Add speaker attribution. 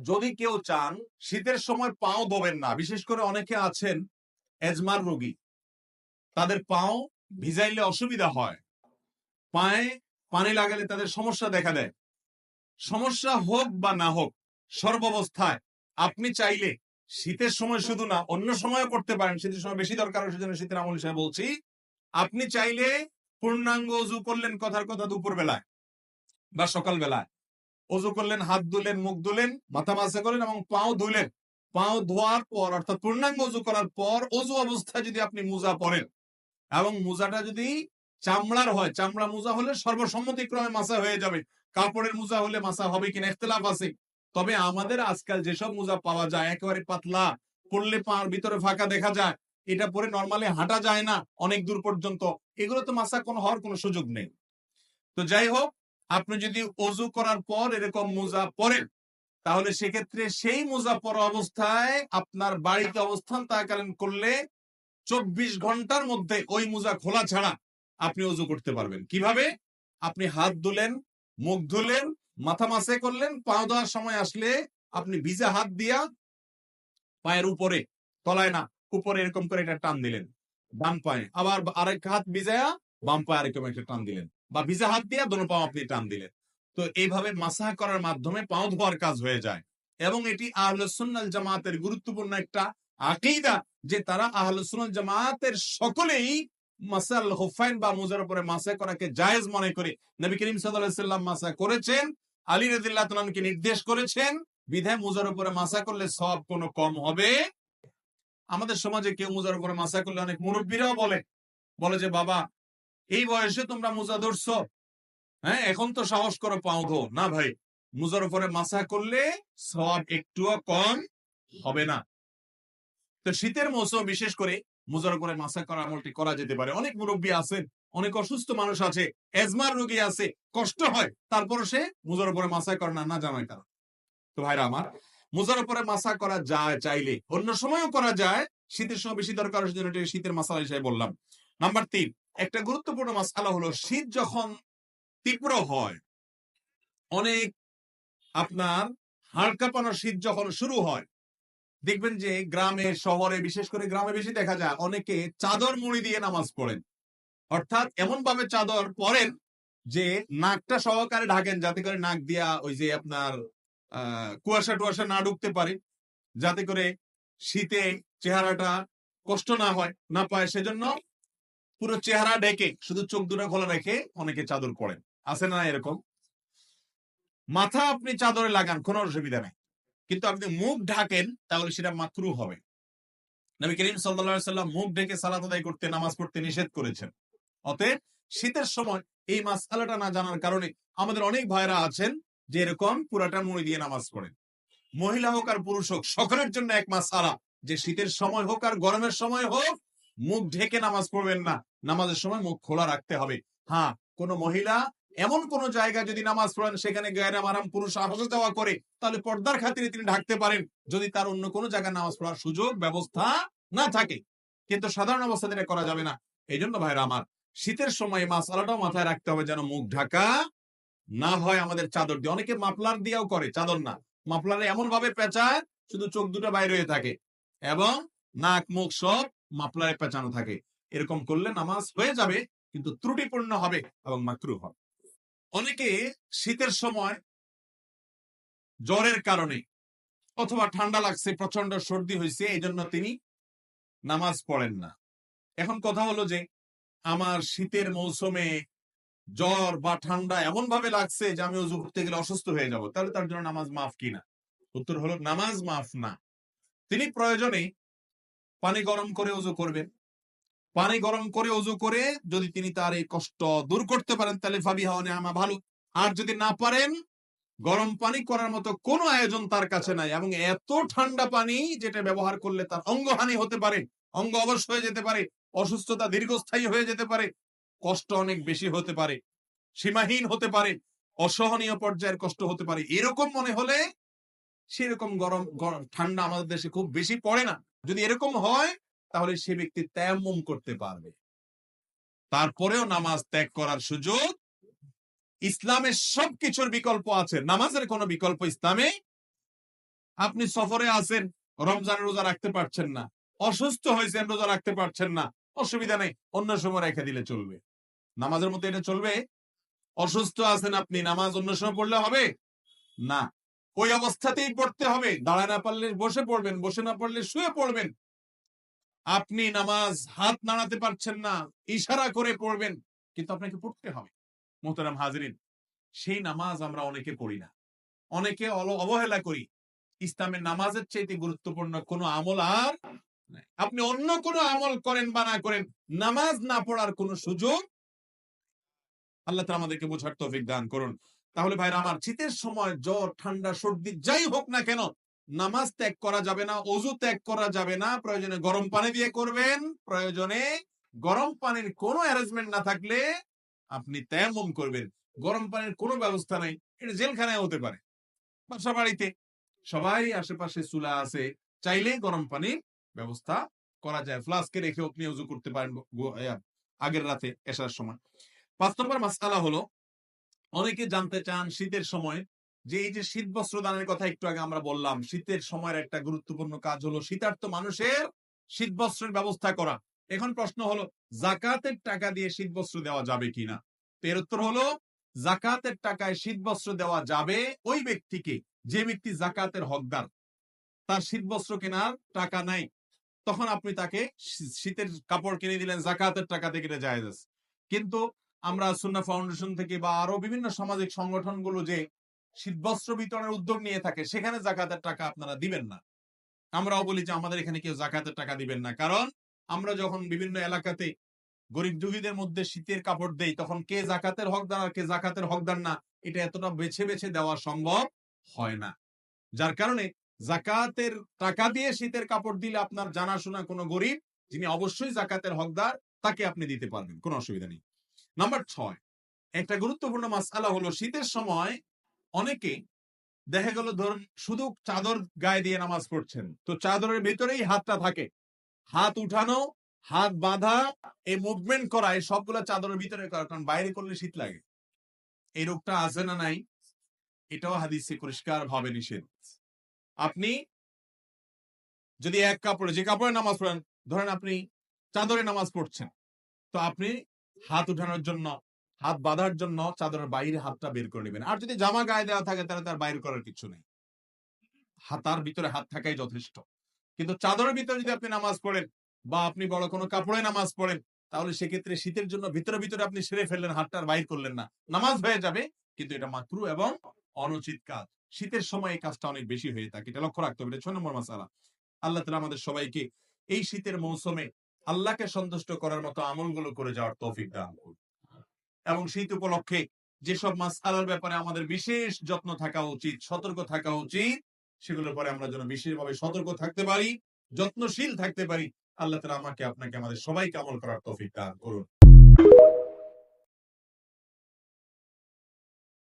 Speaker 1: যদি কেউ চান শীতের সময় পাও ধোবেন না, বিশেষ করে অনেকে আছেন এজমার রোগী, তাদের পাও ভিজাইলে অসুবিধা হয়, পায়ে পানি লাগালে তাদের সমস্যা দেখা দেয়। সমস্যা হোক বা না হোক, সর্বাবস্থায় আপনি চাইলে শীতের সময় শুধু না অন্য সময়ও করতে পারেন, শীতের সময় বেশি দরকার, সেজন্য শীতের আমল হিসেবে বলছি। আপনি চাইলে পূর্ণাঙ্গ অজু করলেন, কথার কথা দুপুর বেলায় বা সকাল বেলায় অজু করলেন, হাত ধুলেন, মুখ ধুলেন, মাথা মাসা করলেন এবং পাও ধুলেন। পাও ধোয়ার পর অর্থাৎ পূর্ণাঙ্গ অজু করার পর অজু অবস্থায় যদি আপনি মোজা পরেন এবং মোজাটা যদি চামড়ার হয়, চামড়া মোজা হলে সর্বসম্মতিক্রমে মাসা হয়ে যাবে। কাপড়ের মোজা হলে মাসা হবে কিনা ইখতিলাফ আছে। তবে আমাদের আজকাল যেসব মোজা পাওয়া যায় একেবারে পাতলা, পরলে পার ভিতরে ফাঁকা দেখা যায়, এটা পরে নরমালি হাঁটা যায় না অনেক দূর পর্যন্ত, এগুলো তো মাসা কোনো হওয়ার কোনো সুযোগ নেই। তো যাই হোক, আপনি যদি অজু করার পর এরকম মোজা পরেন, তাহলে সেক্ষেত্রে সেই মোজা পরা অবস্থায় আপনার বাড়িতে অবস্থান থাকাকালীন করলে 24 ঘন্টার মধ্যে ওই মোজা খোলা ছাড়া আপনি অজু করতে পারবেন। কিভাবে? আপনি হাত ধুলেন, মুখ ধুলেন, মাথা মাসে করলেন, পা ধোয়ার সময় আসলে আপনি ভিজা হাত দিয়া পায়ের উপরে, তলায় না, উপরে এরকম করে একটা টান দিলেন ডান পায়ে, আবার আরেক হাত ভিজায়া বাম পায়ে আরেকরকম একটা টান দিলেন, বা ভিজা হাত দিয়া দোনো পাও আপনি টান দিলেন। তো এইভাবে মাসাহ করার মাধ্যমে পাও ধোয়ার কাজ হয়ে যায়। এবং এটি আহলুস সুন্নাহ জামাতের গুরুত্বপূর্ণ একটা আকীদা, যে তারা আহলুস সুন্নাহ জামাতের সকলেই মাসাল হুফাইন বা মুজার উপরে মাসাহ করাকে জায়েজ মনে করে। নবী করিম সাল্লাল্লাহু আলাইহি সাল্লাম মাসাহ করেছেন, আলী রাদিয়াল্লাহু তাআলা আনহুকে নির্দেশ করেছেন, বিধায় মুজার উপরে মাসা করলে সব কোনো কম হবে। আমাদের সমাজে কেউ মুজার উপরে মাসা করলে অনেক মুরব্বীরাও বলে বলে যে বাবা, এই বয়সে তোমরা মুজা ধরছো, হ্যাঁ এখন তো সাহস করো পাও ধো। না ভাই, মুজার উপরে মাসা করলে সব একটুও কম হবে না। তো শীতের মৌসুম বিশেষ করে মুজার উপরে মাসা করা আমলটি করা যেতে পারে। অনেক মুরব্বী আছেন, অনেক অসুস্থ মানুষ আছে, এজমার রোগী আছে, কষ্ট হয়, তারপরে সে মুজার উপরে মাসা করে না, না জানায় কারণ। তো ভাইরা আমার, মোজার উপরে মাসা করা যায় চাইলে, অন্য সময়ও করা যায়, শীতের সময় বেশি দরকার, শীতের মাসালা হিসেবে বললাম। নাম্বার 3, একটা গুরুত্বপূর্ণ মাসালা হলো শীত যখন তীব্র হয়, অনেক আপনার হাড় কাঁপানো শীত যখন শুরু হয়, দেখবেন যে গ্রামে শহরে, বিশেষ করে গ্রামে বেশি দেখা যায়, অনেকে চাদর মুড়ি দিয়ে নামাজ পড়েন। অর্থাৎ এমন ভাবে চাদর পরেন যে নাকটা সহকারে ঢাকেন, যাতে করে নাক দিয়া ওই যে আপনার কুয়াশা টুয়াশা না ঢুকতে পারে, যাতে করে শীতে চেহারাটা কষ্ট না হয়, না পায়। সেজন্য পুরো চেহারা ঢেকে শুধু চোখ দুটো খোলা রেখে অনেকে চাদর পরেন, আছে না এরকম? মাথা আপনি চাদরে লাগান, কোনো অসুবিধা নেই, কিন্তু আপনি মুখ ঢাকেন তাহলে সেটা মাকরুহ হবে। নবী করিম সাল্লাল্লাহু আলাইহি সাল্লাম মুখ ঢেকে সালাত আদায় করতে, নামাজ পড়তে নিষেধ করেছেন। অতএব শীতের সময় এই মাসআলাটা না জানার কারণে আমাদের অনেক ভাইরা আছেন যে এরকম পুরাটা মুড়ি দিয়ে নামাজ পড়েন। মহিলা হোক আর পুরুষ হোক, সকলের জন্য এক মাসআলা, যে শীতের সময় হোক আর গরমের সময় হোক, মুখ ঢেকে নামাজ পড়বেন না, নামাজের সময় মুখ খোলা রাখতে হবে। হ্যাঁ, কোন মহিলা এমন কোন জায়গা যদি নামাজ পড়েন সেখানে গায়রে মাহরাম পুরুষ আসা যাওয়া করে, তাহলে পর্দার খাতিরে তিনি ঢাকতে পারেন, যদি তার অন্য কোনো জায়গায় নামাজ পড়ার সুযোগ ব্যবস্থা না থাকে। কিন্তু সাধারণ অবস্থাতে এটা করা যাবে না। এই জন্য ভাইরা আমার, শীতের সময় মাসআলাটাও মাথায় রাখতে হবে যেন মুখ ঢাকা না হয় আমাদের চাদর দিয়ে। অনেকে মাফলার দিয়েও করে, চাদর না, মাফলারে এমন ভাবে পেঁচায় শুধু চোখ দুটো বাইরে হয়ে থাকে এবং নাক মুখ সব মাফলারে পেঁচানো থাকে। এরকম করলে নামাজ হয়ে যাবে, কিন্তু ত্রুটিপূর্ণ হবে এবং মাকরুহ হবে। অনেকে শীতের সময় জ্বরের কারণে অথবা ঠান্ডা লাগছে, প্রচন্ড সর্দি হয়েছে, এই জন্য তিনি নামাজ পড়েন না। এখন কথা হলো যে আমার শীতের মৌসুমে জ্বর বা ঠান্ডা এমন ভাবে লাগছে যে আমি অজু করতে গেলে অসুস্থ হয়ে যাব, তাহলে তার জন্য নামাজ মাফ কিনা? উত্তর হলো নামাজ মাফ না। তিনি প্রয়োজনে পানি গরম করে অজু করবেন। পানি গরম করে অজু করে যদি তিনি তার এই কষ্ট দূর করতে পারেন তাহলে ফাবিহা ওয়া নি'মা, ভালো। আর যদি না পারেন, গরম পানি করার মতো কোনো আয়োজন তার কাছে নাই, এবং এত ঠান্ডা পানি যেটা ব্যবহার করলে তার অঙ্গহানি হতে পারে, অঙ্গ অবশ হয়ে যেতে পারে, অসুস্থতা দীর্ঘস্থায়ী হয়ে যেতে পারে, কষ্ট অনেক বেশি হতে পারে, সীমাহীন হতে পারে, অসহনীয় পর্যায়ের কষ্ট হতে পারে, এরকম মনে হলে, সেরকম গরম ঠান্ডা আমাদের দেশে খুব বেশি পড়ে না, যদি এরকম হয় তাহলে সে ব্যক্তি তায়াম্মুম করতে পারবে। তারপরেও নামাজ ত্যাগ করার সুযোগ, ইসলামের সবকিছুর বিকল্প আছে, নামাজের কোনো বিকল্প ইসলামে আপনি সফরে আছেন, রমজানের রোজা রাখতে পারছেন না, অসুস্থ হয়েছেন, রোজা রাখতে পারছেন না, অসুবিধা নেই, অন্য সময় রেখে দিলে চলবে। নামাজের মধ্যে এটা চলবে? অসুস্থ আছেন আপনি, নামাজ অন্য সময় পড়লে হবে না, ওই অবস্থাতেই পড়তে হবে। দাঁড়ায় না পারলে বসে পড়বেন, বসে না পারলে শুয়ে পড়বেন। আপনি নামাজ হাত নাড়াতে পারছেন না, ইশারা করে পড়বেন, কিন্তু আপনাকে পড়তে হবে। মোহতারাম হাজরিন, সেই নামাজ আমরা অনেকে পড়ি না, অনেকে অবহেলা করি। ইসলামের নামাজের চাইতে গুরুত্বপূর্ণ কোনো আমল আর নাই। আপনি অন্য কোনো আমল করেন বা না করেন, নামাজ না পড়ার কোনো সুযোগ। আল্লাহ তাআলা আমাদেরকে বোঝার তৌফিক দান করুন। তাহলে ভাইরা আমার, শীতের সময় জ্বর, ঠান্ডা, সর্দি যাই হোক না কেন, নামাজ ত্যাগ করা যাবে না, ওযু ত্যাগ করা যাবে না। প্রয়োজনে গরম পানি দিয়ে করবেন, প্রয়োজনে গরম পানির কোনো অ্যারেঞ্জমেন্ট না থাকলে আপনি তায়াম্মুম করবেন। গরম পানির কোনো ব্যবস্থা নাই, এটা জেলখানায় হতে পারে, বাসা বাড়িতে সবাই আশেপাশে চুলা আছে, চাইলেই গরম পানির ব্যবস্থা করা যায়। ফ্লাস্কে রেখে আপনি ওযু করতে পারেন আগের রাতে এশার সময়। 5 নম্বর মাসআলা হলো, অনেকে জানতে চান শীতের সময় যে এই যে শীত বস্ত্র দানের কথা একটু আগে আমরা বললাম, শীতের সময়ের একটা গুরুত্বপূর্ণ কাজ হলো শীতার্ত মানুষের শীত বস্ত্রের ব্যবস্থা করা। এখন প্রশ্ন হলো, যাকাতের টাকা দিয়ে শীত বস্ত্র দেওয়া যাবে কিনা? এর উত্তর হলো, যাকাতের টাকায় শীত বস্ত্র দেওয়া যাবে ওই ব্যক্তিকে যে ব্যক্তি যাকাতের হকদার, তার শীত বস্ত্র কেনার টাকা নাই, তখন আপনি তাকে শীতের কাপড় কিনে দিলেন, যাকাতের টাকা থেকে এটা জায়েজ আছে। কিন্তু আমরা সুন্নাহ ফাউন্ডেশন থেকে বা আরো বিভিন্ন সামাজিক সংগঠনগুলো যে শীতবস্ত্র বিতরণের উদ্যোগ নিয়ে থাকে, সেখানে যাকাতের টাকা আপনারা দিবেন না। আমরাও বলি যে আমাদের এখানে কেউ যাকাতের টাকা দিবেন না, কারণ আমরা যখন বিভিন্ন এলাকাতে গরিব দুঃখীদের মধ্যে শীতের কাপড় দেই, তখন কে যাকাতের হকদার আর কে যাকাতের হকদার না, এটা এতটা বেছে বেছে দেওয়া সম্ভব হয় না। যার কারণে যাকাতের টাকা দিয়ে শীতের কাপড় দিলে আপনার জানাশোনা কোনো গরিব যিনি অবশ্যই যাকাতের হকদার, তাকে আপনি দিতে পারবেন, কোনো অসুবিধা নেই। নাম্বার 6, একটা গুরুত্বপূর্ণ মাসআলা হলো, শীতের সময় অনেকে দেখা গেল ধরুন শুধু চাদর গায়ে দিয়ে নামাজ পড়ছেন, তো চাদরের ভেতরেই হাতটা থাকে, হাত উঠানো, হাত বাঁধা, এই মুভমেন্ট করা, এই সবগুলা চাদরের ভিতরে করা, কারণ বাইরে করলে শীত লাগে। এই রোগটা আছে না নাই? এটাও হাদিসে পরিষ্কার ভাবে নিষেধ। আপনি যদি এক কাপড়ে, যে কাপড়ে নামাজ পড়েন, ধরেন আপনি চাদরে নামাজ পড়ছেন, তো আপনি হাত উঠানোর জন্য, হাত বাঁধার জন্য চাদরের বাইরে হাতটা বের করে নেবেন। আর যদি জামা গায়ে দেওয়া থাকে তাহলে তার বাইরে করার কিছু নেই, হাতার ভিতরে হাত থাকাই যথেষ্ট। কিন্তু চাদরের ভিতরে যদি আপনি নামাজ পড়েন বা আপনি বড় কোনো কাপড়ে নামাজ পড়েন, তাহলে সেক্ষেত্রে শীতের জন্য ভিতরে ভিতরে আপনি সেরে ফেললেন, হাতটার বাইর করলেন না, নামাজ হয়ে যাবে, কিন্তু এটা মাকরুহ এবং অনুচিত কাজ। শীতের সময় এই কাজটা অনেক বেশি হয়ে থাকে, এটা লক্ষ্য রাখতে হবে। এটা 6 নম্বর মাসআলা। আল্লাহ তাআলা আমাদের সবাইকে এই শীতের মৌসুমে আল্লাহকে সন্তুষ্ট করার মতো আমলগুলো করে যাওয়ার তৌফিক দান করুন। এবং শীত উপলক্ষে যেসব মাসআলার ব্যাপারে আমাদের বিশেষ যত্ন থাকা উচিত, সতর্ক থাকা উচিত, সেগুলোর পরে আমরা যেন বিশেষভাবে সতর্ক থাকতে পারি, যত্নশীল থাকতে পারি। আল্লাহ তাআলা আমাকে, আপনাকে, আমাদের সবাইকে আমল করার তৌফিক দান করুন।